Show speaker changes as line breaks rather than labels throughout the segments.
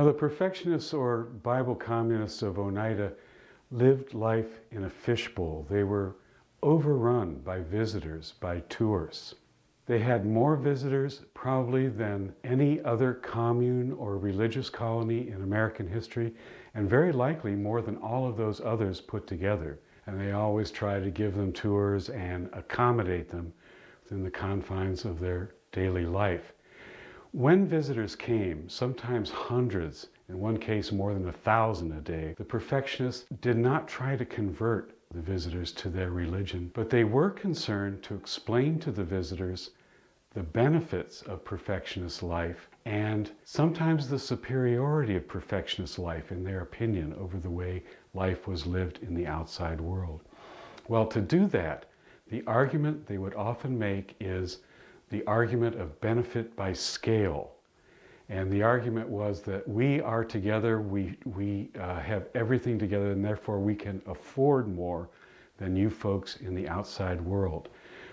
the perfectionists or Bible communists of Oneida lived life in a fishbowl. They were overrun by visitors, by tourists. They had more visitors probably than any other commune or religious colony in American history, and very likely more than all of those others put together. And they always try to give them tours and accommodate them within the confines of their daily life. When visitors came, sometimes hundreds, in one case more than 1,000 a day, the perfectionists did not try to convert the visitors to their religion, but they were concerned to explain to the visitors the benefits of perfectionist life and sometimes the superiority of perfectionist life in their opinion over the way life was lived in the outside world. Well, to do that, the argument they would often make is the argument of benefit by scale. And the argument was that we are together, we have everything together, and therefore we can afford more than you folks in the outside world.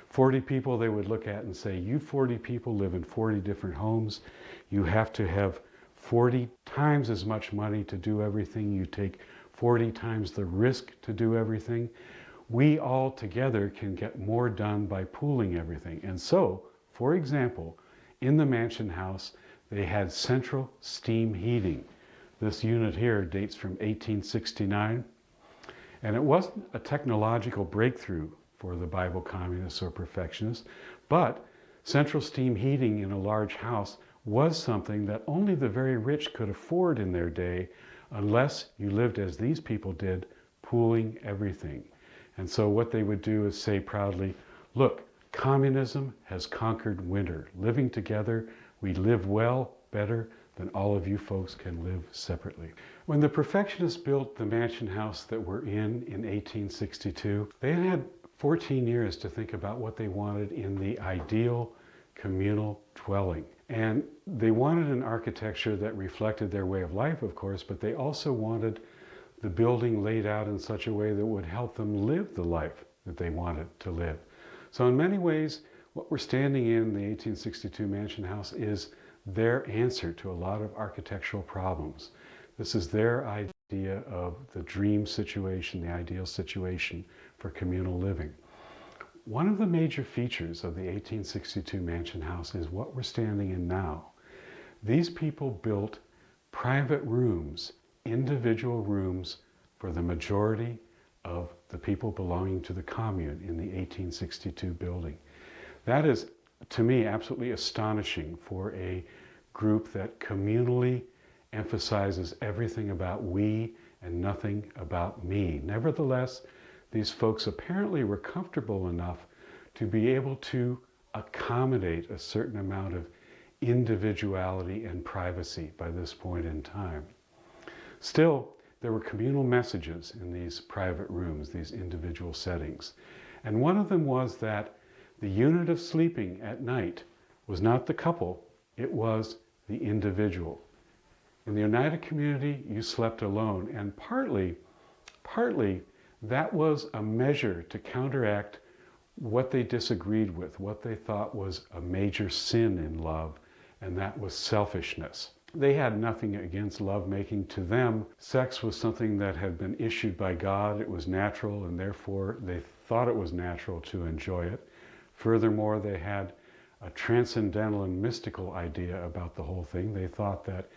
40 people they would look at and say, you 40 people live in 40 different homes. You have to have 40 times as much money to do everything. You take 40 times the risk to do everything. We all together can get more done by pooling everything. And so, for example, in the mansion house, they had central steam heating. This unit here dates from 1869, and it wasn't a technological breakthrough for the Bible communists or perfectionists, but central steam heating in a large house was something that only the very rich could afford in their day, unless you lived as these people did, pooling everything. And so what they would do is say proudly, look, communism has conquered winter. Living together, we live well, better than all of you folks can live separately. When the perfectionists built the mansion house that we're in 1862, they had 14 years to think about what they wanted in the ideal communal dwelling. And they wanted an architecture that reflected their way of life, of course, but they also wanted the building laid out in such a way that would help them live the life that they wanted to live. So in many ways, what we're standing in the 1862 mansion house is their answer to a lot of architectural problems. This is their idea of the dream situation, the ideal situation for communal living. One of the major features of the 1862 mansion house is what we're standing in now. These people built private rooms, individual rooms for the majority of the people belonging to the commune in the 1862 building. That is, to me, absolutely astonishing for a group that communally emphasizes everything about we and nothing about me. Nevertheless, these folks apparently were comfortable enough to be able to accommodate a certain amount of individuality and privacy by this point in time. Still, there were communal messages in these private rooms, these individual settings. And one of them was that the unit of sleeping at night was not the couple, it was the individual. In the Oneida community, you slept alone, and partly that was a measure to counteract what they disagreed with, what they thought was a major sin in love, and that was selfishness. They had nothing against lovemaking. To them, sex was something that had been issued by God. It was natural, and therefore they thought it was natural to enjoy it. Furthermore, they had a transcendental and mystical idea about the whole thing. They thought that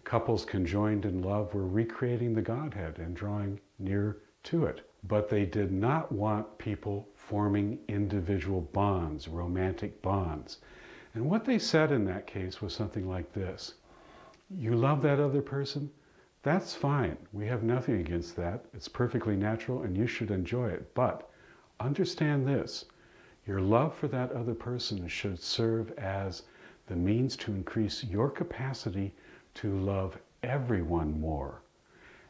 couples conjoined in love were recreating the Godhead and drawing near to it. But they did not want people forming individual bonds, romantic bonds. And what they said in that case was something like this: you love that other person? That's fine. We have nothing against that. It's perfectly natural and you should enjoy it. But understand this: your love for that other person should serve as the means to increase your capacity to love everyone more.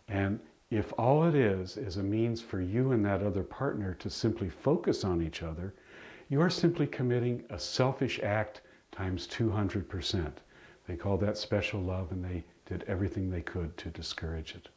And if all it is a means for you and that other partner to simply focus on each other, you are simply committing a selfish act times 200%. They called that special love, and they did everything they could to discourage it.